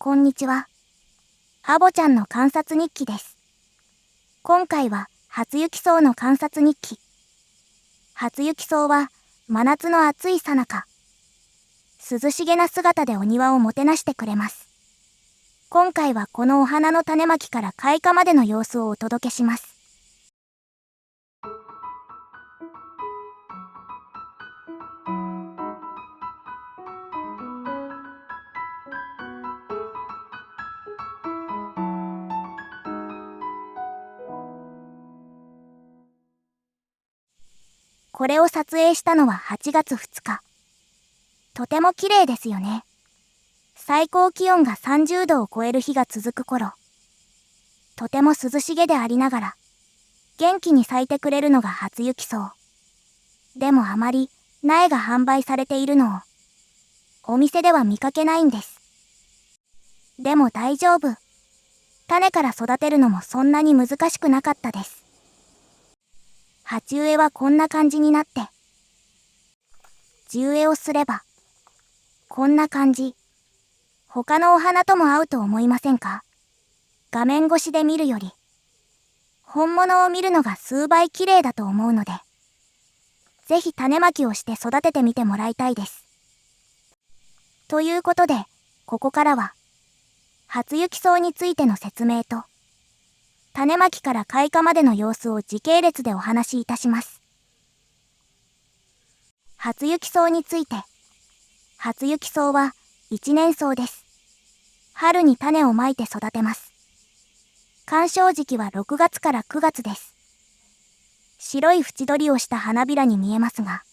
こんにちは。アボちゃんの観察日記です。今回は初雪草の観察日記。初雪草は真夏の暑い最中、涼しげな姿でお庭をもてなしてくれます。今回はこのお花の種まきから開花までの様子をお届けします。これを撮影したのは8月2日。とても綺麗ですよね。最高気温が30度を超える日が続く頃、とても涼しげでありながら、元気に咲いてくれるのが初雪草。でもあまり苗が販売されているのを、お店では見かけないんです。でも大丈夫。種から育てるのもそんなに難しくなかったです。鉢植えはこんな感じになって、地植えをすれば、こんな感じ。他のお花とも合うと思いませんか？画面越しで見るより、本物を見るのが数倍綺麗だと思うので、ぜひ種まきをして育ててみてもらいたいです。ということで、ここからは、初雪草についての説明と、種まきから開花までの様子を時系列でお話しいたします。初雪草について。初雪草は一年草です。春に種をまいて育てます。観賞時期は6月から9月です。白い縁取りをした花びらに見えますが、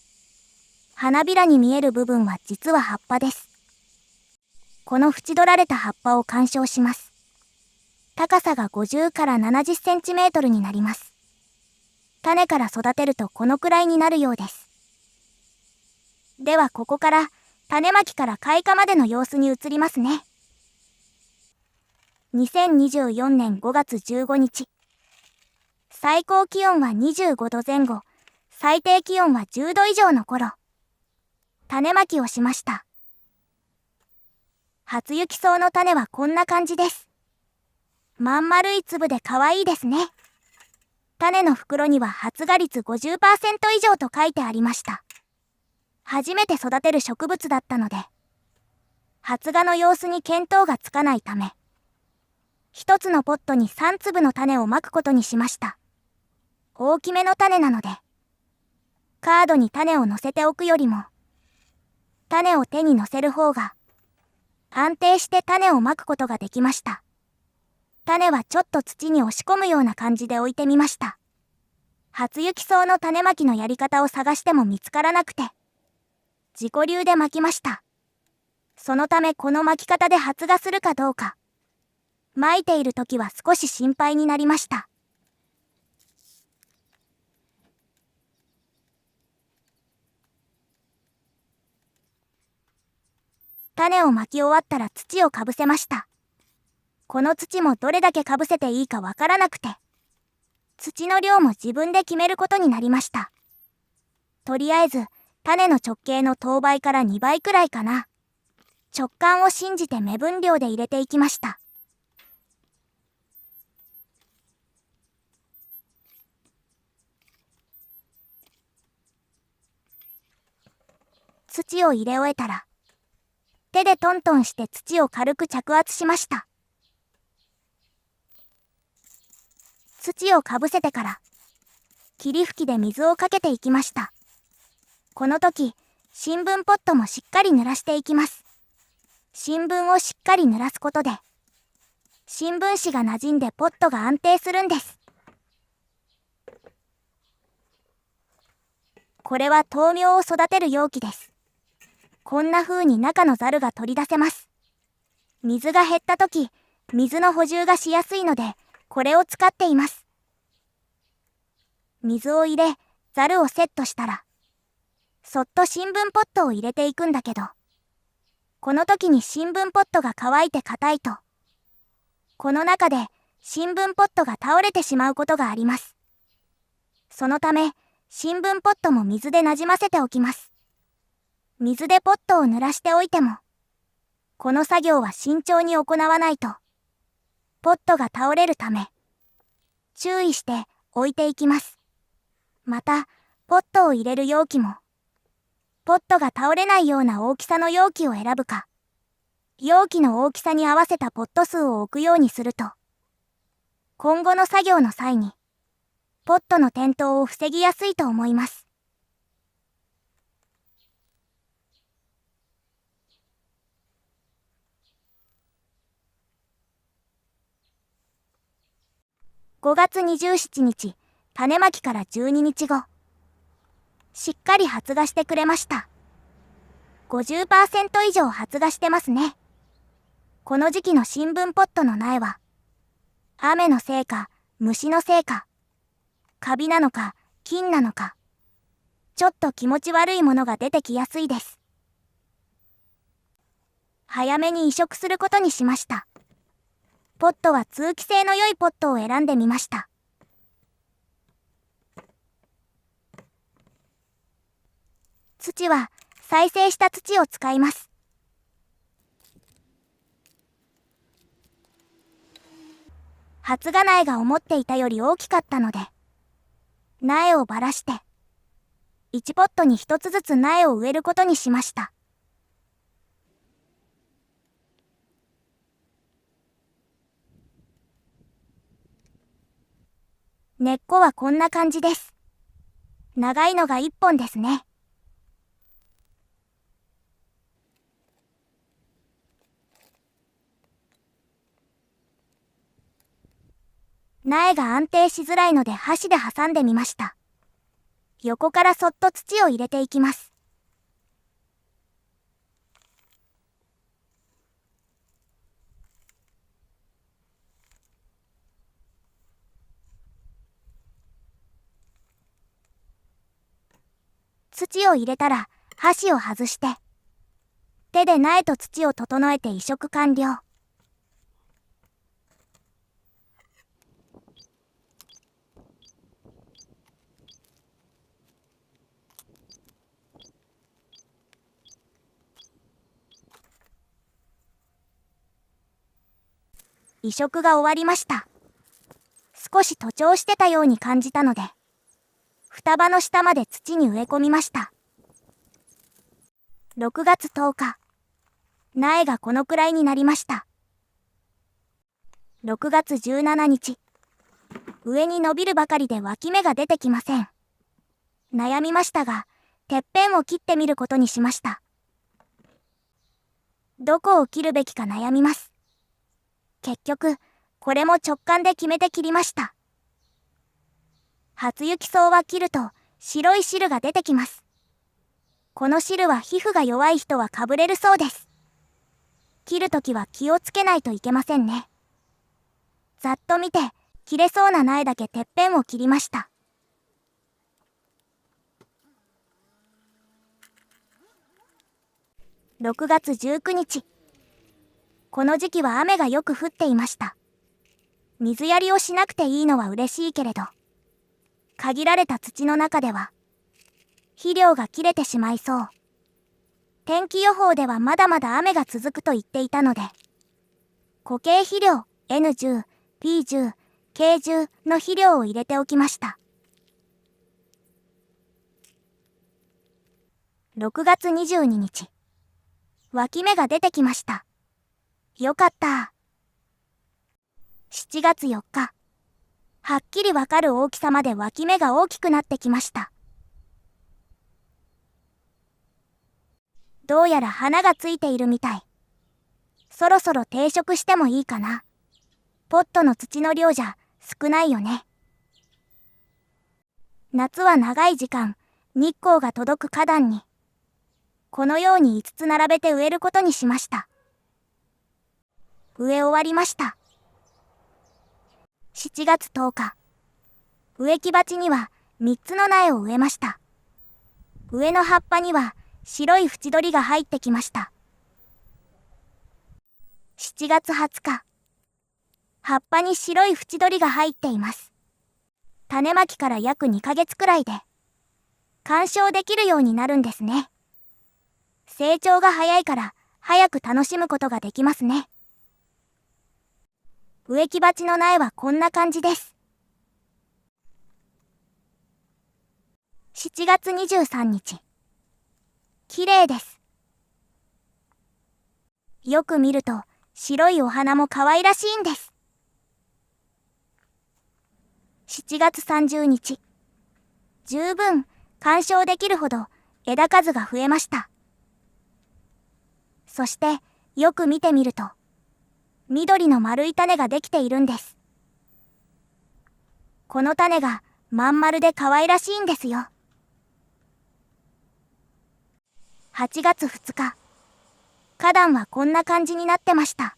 花びらに見える部分は実は葉っぱです。この縁取られた葉っぱを観賞します。高さが50から70センチメートルになります。種から育てるとこのくらいになるようです。ではここから種まきから開花までの様子に移りますね。2024年5月15日。最高気温は25度前後、最低気温は10度以上の頃。種まきをしました。初雪草の種はこんな感じです。まん丸い粒で可愛いですね。種の袋には発芽率 50% 以上と書いてありました。初めて育てる植物だったので、発芽の様子に見当がつかないため、一つのポットに3粒の種をまくことにしました。大きめの種なので、カードに種を乗せておくよりも、種を手に乗せる方が、安定して種をまくことができました。種はちょっと土に押し込むような感じで置いてみました。初雪草の種まきのやり方を探しても見つからなくて、自己流でまきました。そのためこのまき方で発芽するかどうか、まいている時は少し心配になりました。種をまき終わったら土をかぶせました。この土もどれだけかぶせていいかわからなくて、土の量も自分で決めることになりました。とりあえず、種の直径の等倍から2倍くらいかな。直感を信じて目分量で入れていきました。土を入れ終えたら、手でトントンして土を軽く着圧しました。土をかぶせてから、霧吹きで水をかけていきました。この時、新聞ポットもしっかり濡らしていきます。新聞をしっかり濡らすことで、新聞紙が馴染んでポットが安定するんです。これは豆苗を育てる容器です。こんな風に中のザルが取り出せます。水が減った時、水の補充がしやすいので、これを使っています。水を入れ、ザルをセットしたら、そっと新聞ポットを入れていくんだけど、この時に新聞ポットが乾いて硬いと、この中で新聞ポットが倒れてしまうことがあります。そのため、新聞ポットも水でなじませておきます。水でポットを濡らしておいても、この作業は慎重に行わないと、ポットが倒れるため、注意して置いていきます。また、ポットを入れる容器も、ポットが倒れないような大きさの容器を選ぶか、容器の大きさに合わせたポット数を置くようにすると、今後の作業の際に、ポットの転倒を防ぎやすいと思います。5月27日、種まきから12日後。しっかり発芽してくれました。50% 以上発芽してますね。この時期の新聞ポットの苗は、雨のせいか、虫のせいか、カビなのか、菌なのか、ちょっと気持ち悪いものが出てきやすいです。早めに移植することにしました。ポットは通気性の良いポットを選んでみました。土は再生した土を使います。発芽苗が思っていたより大きかったので、苗をばらして、1ポットに1つずつ苗を植えることにしました。根っこはこんな感じです。長いのが1本ですね。苗が安定しづらいので箸で挟んでみました。横からそっと土を入れていきます。土を入れたら箸を外して、手で苗と土を整えて移植完了。移植が終わりました。少し徒長してたように感じたので、双葉の下まで土に植え込みました。6月10日、苗がこのくらいになりました。6月17日、上に伸びるばかりで脇芽が出てきません。悩みましたが、てっぺんを切ってみることにしました。どこを切るべきか悩みます。結局、これも直感で決めて切りました。初雪草は切ると白い汁が出てきます。この汁は皮膚が弱い人はかぶれるそうです。切るときは気をつけないといけませんね。ざっと見て、切れそうな苗だけてっぺんを切りました。6月19日。この時期は雨がよく降っていました。水やりをしなくていいのは嬉しいけれど、限られた土の中では、肥料が切れてしまいそう。天気予報ではまだまだ雨が続くと言っていたので、固形肥料 N10、P10、K10 の肥料を入れておきました。6月22日。脇芽が出てきました。よかった。7月4日。はっきりわかる大きさまで脇芽が大きくなってきました。どうやら花がついているみたい。そろそろ定植してもいいかな。ポットの土の量じゃ少ないよね。夏は長い時間、日光が届く花壇に、このように5つ並べて植えることにしました。植え終わりました。7月10日。植木鉢には3つの苗を植えました。上の葉っぱには白い縁取りが入ってきました。7月20日。葉っぱに白い縁取りが入っています。種まきから約2ヶ月くらいで、観賞できるようになるんですね。成長が早いから早く楽しむことができますね。植木鉢の苗はこんな感じです。7月23日。綺麗です。よく見ると白いお花も可愛らしいんです。7月30日。十分観賞できるほど枝数が増えました。そしてよく見てみると緑の丸い種ができているんです。この種がまん丸で可愛らしいんですよ。8月2日。花壇はこんな感じになってました。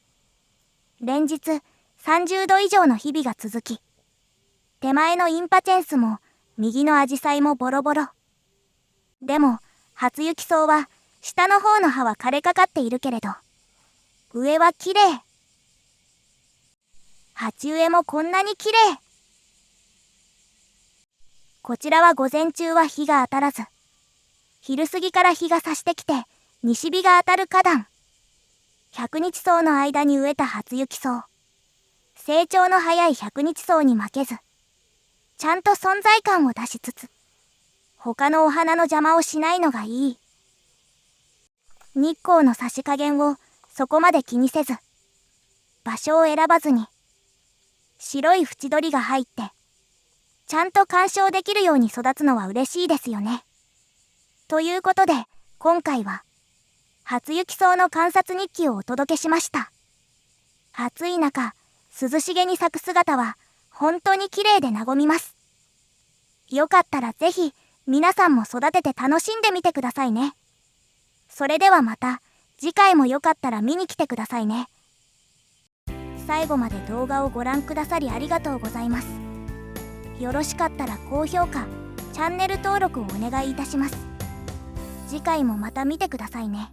連日30度以上の日々が続き、手前のインパチェンスも右のアジサイもボロボロ。でも初雪草は下の方の葉は枯れかかっているけれど、上は綺麗。鉢植えもこんなに綺麗。こちらは午前中は日が当たらず、昼過ぎから日が差してきて西日が当たる花壇。百日草の間に植えた初雪草。成長の早い百日草に負けず、ちゃんと存在感を出しつつ、他のお花の邪魔をしないのがいい。日光の差し加減をそこまで気にせず、場所を選ばずに、白い縁取りが入って、ちゃんと観賞できるように育つのは嬉しいですよね。ということで、今回は、初雪草の観察日記をお届けしました。暑い中、涼しげに咲く姿は、本当に綺麗で和みます。よかったらぜひ、皆さんも育てて楽しんでみてくださいね。それではまた、次回もよかったら見に来てくださいね。最後まで動画をご覧くださりありがとうございます。よろしかったら高評価、チャンネル登録をお願いいたします。次回もまた見てくださいね。